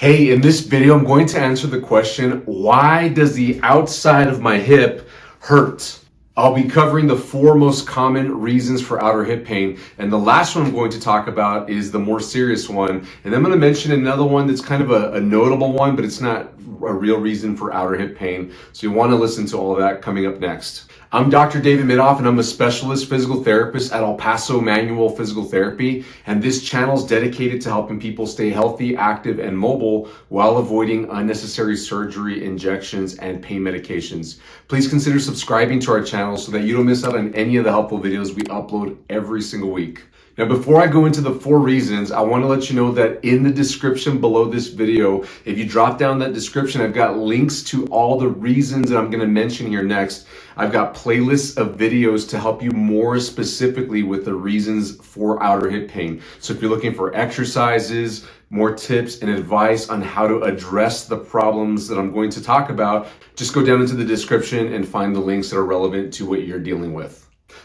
Hey, in this video, I'm going to answer the question, why does the outside of my hip hurt? I'll be covering the 4 most common reasons for outer hip pain. And the last one I'm going to talk about is the more serious one. And I'm going to mention another one that's kind of a notable one, but it's not a real reason for outer hip pain. So you want to listen to all of that coming up next. I'm Dr. David Midoff, and I'm a specialist physical therapist at Paso Manual Physical Therapy. And this channel is dedicated to helping people stay healthy, active, and mobile while avoiding unnecessary surgery, injections, and pain medications. Please consider subscribing to our channel so that you don't miss out on any of the helpful videos we upload every single week. Now, before I go into the 4 reasons, I want to let you know that in the description below this video, if you drop down that description, I've got links to all the reasons that I'm going to mention here next. I've got playlists of videos to help you more specifically with the reasons for outer hip pain. So if you're looking for exercises, more tips and advice on how to address the problems that I'm going to talk about, just go down into the description and find the links that are relevant to what you're dealing with.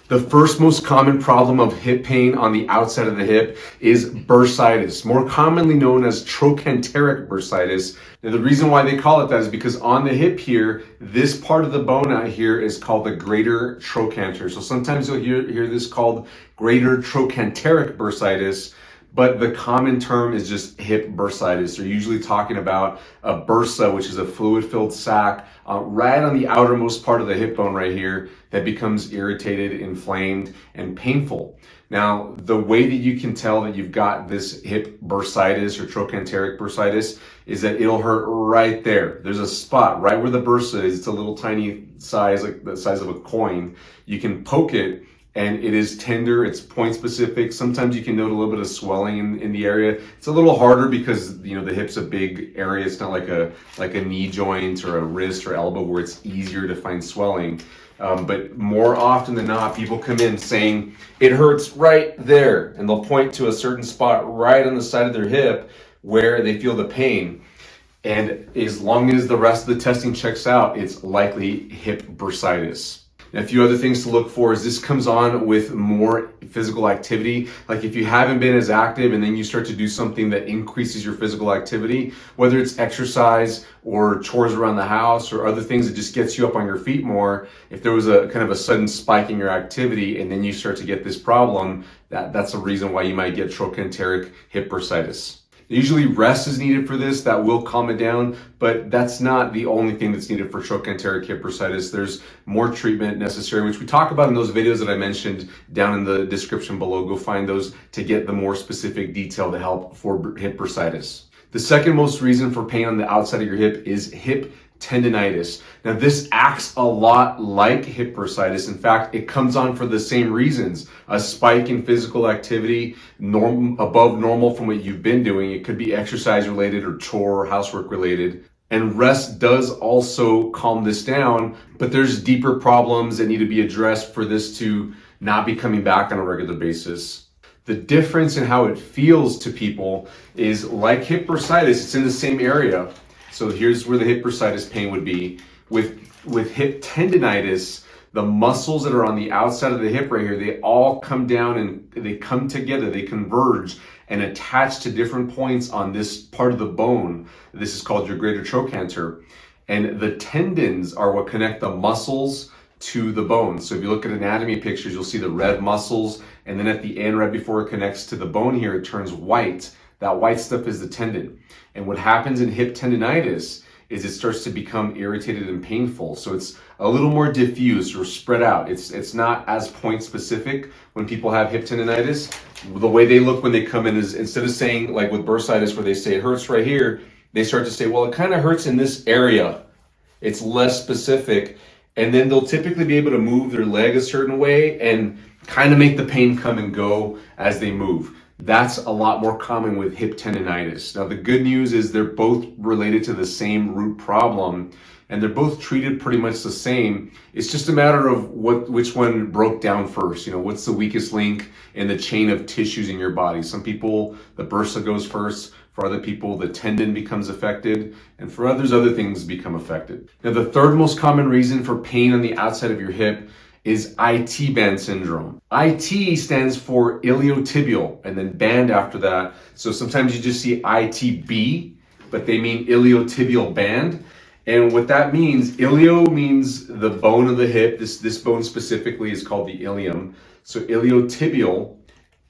The first most common problem of hip pain on the outside of the hip is bursitis, more commonly known as trochanteric bursitis. Now, the reason why they call it that is because on the hip here, this part of the bone out here is called the greater trochanter. So sometimes you'll hear this called greater trochanteric bursitis, but the common term is just hip bursitis. They're usually talking about a bursa, which is a fluid-filled sac right on the outermost part of the hip bone right here that becomes irritated, inflamed, and painful. Now, the way that you can tell that you've got this hip bursitis or trochanteric bursitis is that it'll hurt right there. There's a spot right where the bursa is. It's a little tiny size, like the size of a coin. You can poke it, and it is tender, it's point specific. Sometimes you can note a little bit of swelling in the area. It's a little harder because the hip's a big area. It's not like a knee joint or a wrist or elbow where it's easier to find swelling. But more often than not, people come in saying, it hurts right there. And they'll point to a certain spot right on the side of their hip where they feel the pain. And as long as the rest of the testing checks out, it's likely hip bursitis. A few other things to look for is this comes on with more physical activity. Like if you haven't been as active and then you start to do something that increases your physical activity, whether it's exercise or chores around the house or other things that just gets you up on your feet more, if there was a kind of a sudden spike in your activity and then you start to get this problem, that's a reason why you might get trochanteric hip bursitis. Usually rest is needed for this, that will calm it down, but that's not the only thing that's needed for trochanteric hip bursitis. There's more treatment necessary, which we talk about in those videos that I mentioned down in the description below. Go find those to get the more specific detail to help for hip bursitis. The second most reason for pain on the outside of your hip is hip tendonitis. Now, this acts a lot like hip bursitis. In fact, it comes on for the same reasons. A spike in physical activity above normal from what you've been doing. It could be exercise related or chore or housework related. And rest does also calm this down, but there's deeper problems that need to be addressed for this to not be coming back on a regular basis. The difference in how it feels to people is like hip bursitis, it's in the same area. So here's where the hip bursitis pain would be. With hip tendonitis, the muscles that are on the outside of the hip right here, they all come down and they come together, they converge and attach to different points on this part of the bone. This is called your greater trochanter. And the tendons are what connect the muscles to the bone. So if you look at anatomy pictures, you'll see the red muscles, and then at the end, right before it connects to the bone here, it turns white. That white stuff is the tendon. And what happens in hip tendonitis is it starts to become irritated and painful. So it's a little more diffused or spread out. It's not as point specific when people have hip tendonitis. The way they look when they come in is, instead of saying like with bursitis where they say it hurts right here, they start to say, well, it kind of hurts in this area. It's less specific. And then they'll typically be able to move their leg a certain way and kind of make the pain come and go as they move. That's a lot more common with hip tendonitis. Now, the good news is they're both related to the same root problem, and they're both treated pretty much the same. It's just a matter of which one broke down first. What's the weakest link in the chain of tissues in your body? Some people, the bursa goes first. For other people, the tendon becomes affected, and for others, other things become affected. Now, the third most common reason for pain on the outside of your hip is IT band syndrome. IT stands for iliotibial and then band after that. So sometimes you just see ITB but they mean iliotibial band. And what that means, ilio means the bone of the hip. This bone specifically is called the ilium. So iliotibial,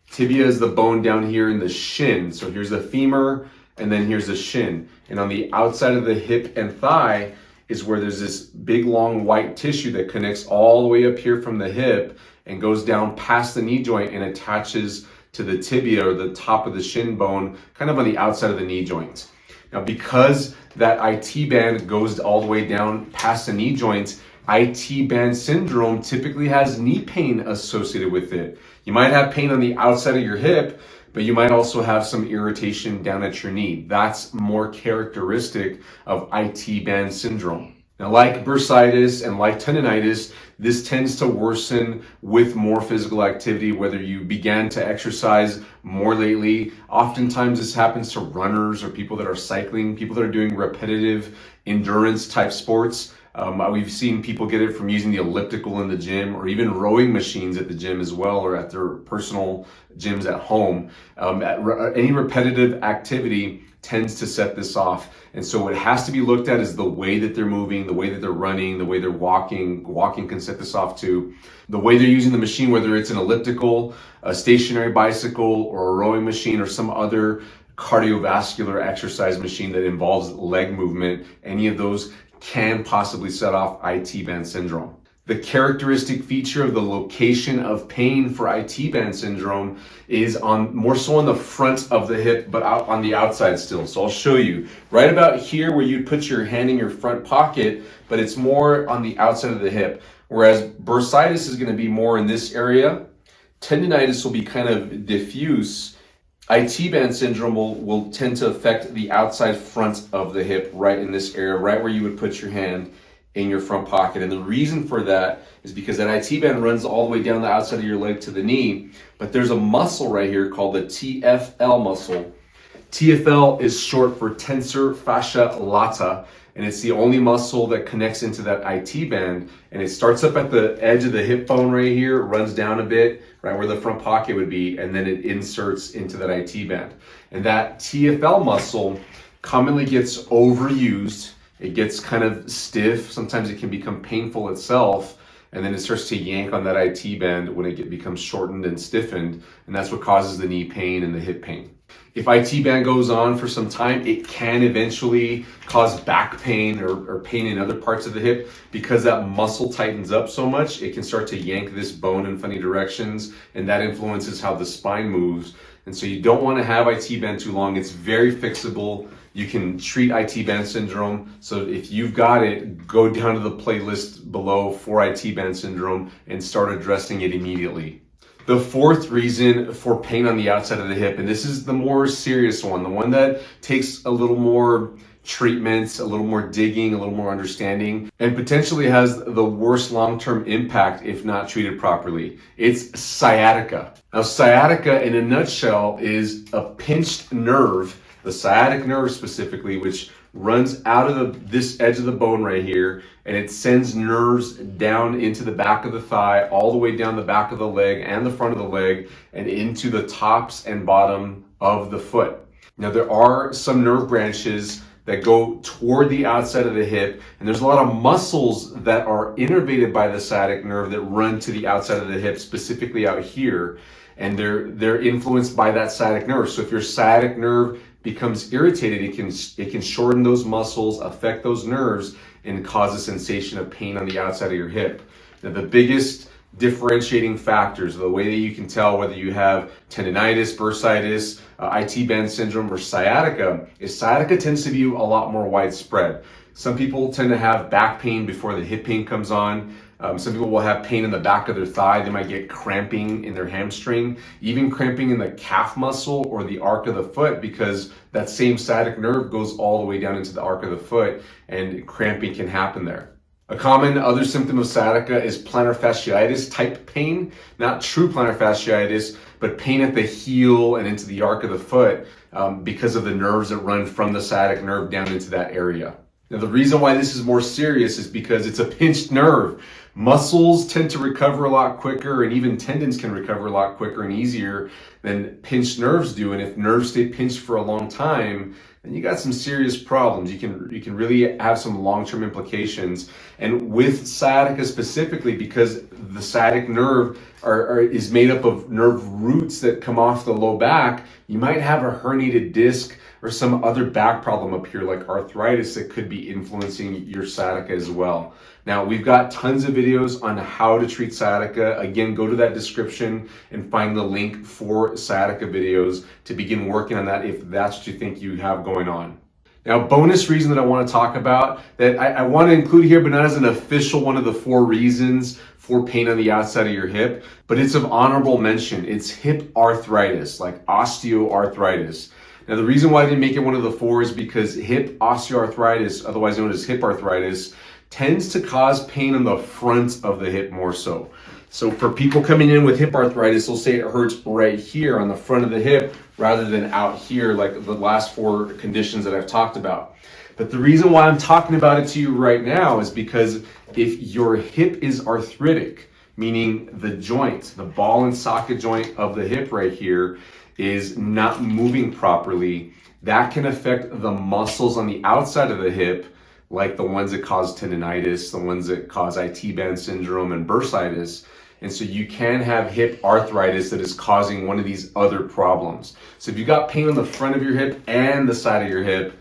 tibia is the bone down here in the shin. So here's the femur, and then here's the shin. And on the outside of the hip and thigh is where there's this big long white tissue that connects all the way up here from the hip and goes down past the knee joint and attaches to the tibia or the top of the shin bone, kind of on the outside of the knee joint. Now, because that IT band goes all the way down past the knee joint, IT band syndrome typically has knee pain associated with it. You might have pain on the outside of your hip, but you might also have some irritation down at your knee. That's more characteristic of IT band syndrome. Now, like bursitis and like tendonitis, this tends to worsen with more physical activity, whether you began to exercise more lately. Oftentimes this happens to runners or people that are cycling, people that are doing repetitive endurance type sports. We've seen people get it from using the elliptical in the gym or even rowing machines at the gym as well, or at their personal gyms at home. Any repetitive activity tends to set this off. And so what has to be looked at is the way that they're moving, the way that they're running, the way they're walking. Walking can set this off too. The way they're using the machine, whether it's an elliptical, a stationary bicycle, or a rowing machine, or some other cardiovascular exercise machine that involves leg movement, any of those can possibly set off IT band syndrome. The characteristic feature of the location of pain for IT band syndrome is more so on the front of the hip, but out on the outside still. So I'll show you right about here where you put your hand in your front pocket, but it's more on the outside of the hip. Whereas bursitis is going to be more in this area. Tendonitis will be kind of diffuse. IT band syndrome will tend to affect the outside front of the hip, right in this area, right where you would put your hand in your front pocket. And the reason for that is because that IT band runs all the way down the outside of your leg to the knee, but there's a muscle right here called the TFL muscle. TFL is short for tensor fascia lata, and it's the only muscle that connects into that IT band. And it starts up at the edge of the hip bone right here, runs down a bit, right where the front pocket would be, and then it inserts into that IT band. And that TFL muscle commonly gets overused. It gets kind of stiff. Sometimes it can become painful itself, and then it starts to yank on that IT band when it becomes shortened and stiffened, and that's what causes the knee pain and the hip pain. If IT band goes on for some time, it can eventually cause back pain or pain in other parts of the hip. Because that muscle tightens up so much, it can start to yank this bone in funny directions, and that influences how the spine moves. And so you don't want to have IT band too long. It's very fixable. You can treat IT band syndrome. So if you've got it, go down to the playlist below for IT band syndrome and start addressing it immediately. The fourth reason for pain on the outside of the hip, and this is the more serious one, the one that takes a little more treatments, a little more digging, a little more understanding, and potentially has the worst long-term impact if not treated properly. It's sciatica. Now, sciatica in a nutshell is a pinched nerve, the sciatic nerve specifically, which runs out of this edge of the bone right here, and it sends nerves down into the back of the thigh, all the way down the back of the leg and the front of the leg, and into the tops and bottom of the foot. Now, there are some nerve branches that go toward the outside of the hip, and there's a lot of muscles that are innervated by the sciatic nerve that run to the outside of the hip, specifically out here, and they're influenced by that sciatic nerve. So if your sciatic nerve becomes irritated, it can shorten those muscles, affect those nerves, and cause a sensation of pain on the outside of your hip. Now, the biggest differentiating factors, the way that you can tell whether you have tendonitis, bursitis, IT band syndrome, or sciatica, is sciatica tends to be a lot more widespread. Some people tend to have back pain before the hip pain comes on. Some people will have pain in the back of their thigh. They might get cramping in their hamstring, even cramping in the calf muscle or the arc of the foot, because that same sciatic nerve goes all the way down into the arc of the foot, and cramping can happen there. A common other symptom of sciatica is plantar fasciitis type pain, not true plantar fasciitis, but pain at the heel and into the arc of the foot because of the nerves that run from the sciatic nerve down into that area. Now, the reason why this is more serious is because it's a pinched nerve. Muscles tend to recover a lot quicker, and even tendons can recover a lot quicker and easier than pinched nerves do. And if nerves stay pinched for a long time, then you got some serious problems. You can really have some long-term implications. And with sciatica specifically, because the sciatic nerve is made up of nerve roots that come off the low back, you might have a herniated disc or some other back problem up here like arthritis that could be influencing your sciatica as well. Now, we've got tons of videos on how to treat sciatica. Again, go to that description and find the link for sciatica videos to begin working on that if that's what you think you have going on. Now, bonus reason that I want to talk about that I want to include here, but not as an official one of the 4 reasons for pain on the outside of your hip, but it's of honorable mention. It's hip arthritis, like osteoarthritis. Now, the reason why I didn't make it one of the 4 is because hip osteoarthritis, otherwise known as hip arthritis, tends to cause pain on the front of the hip more so. So for people coming in with hip arthritis, they'll say it hurts right here on the front of the hip rather than out here like the last 4 conditions that I've talked about. But the reason why I'm talking about it to you right now is because if your hip is arthritic, meaning the joint, the ball and socket joint of the hip right here is not moving properly, that can affect the muscles on the outside of the hip, like the ones that cause tendonitis, the ones that cause IT band syndrome and bursitis. And so you can have hip arthritis that is causing one of these other problems. So if you got pain on the front of your hip and the side of your hip,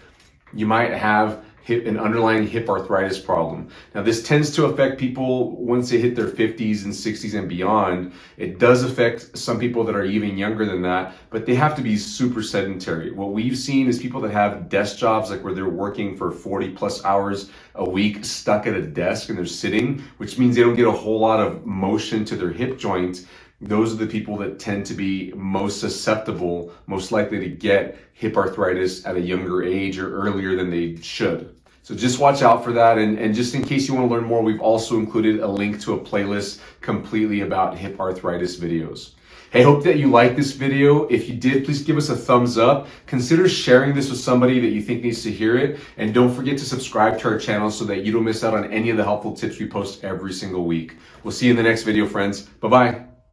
you might have an underlying hip arthritis problem. Now, this tends to affect people once they hit their 50s and 60s and beyond. It does affect some people that are even younger than that, but they have to be super sedentary. What we've seen is people that have desk jobs, like where they're working for 40 plus hours a week stuck at a desk and they're sitting, which means they don't get a whole lot of motion to their hip joint. Those are the people that tend to be most susceptible, most likely to get hip arthritis at a younger age or earlier than they should. So just watch out for that. And just in case you want to learn more, we've also included a link to a playlist completely about hip arthritis videos. Hey, hope that you liked this video. If you did, please give us a thumbs up. Consider sharing this with somebody that you think needs to hear it. And don't forget to subscribe to our channel so that you don't miss out on any of the helpful tips we post every single week. We'll see you in the next video, friends. Bye-bye.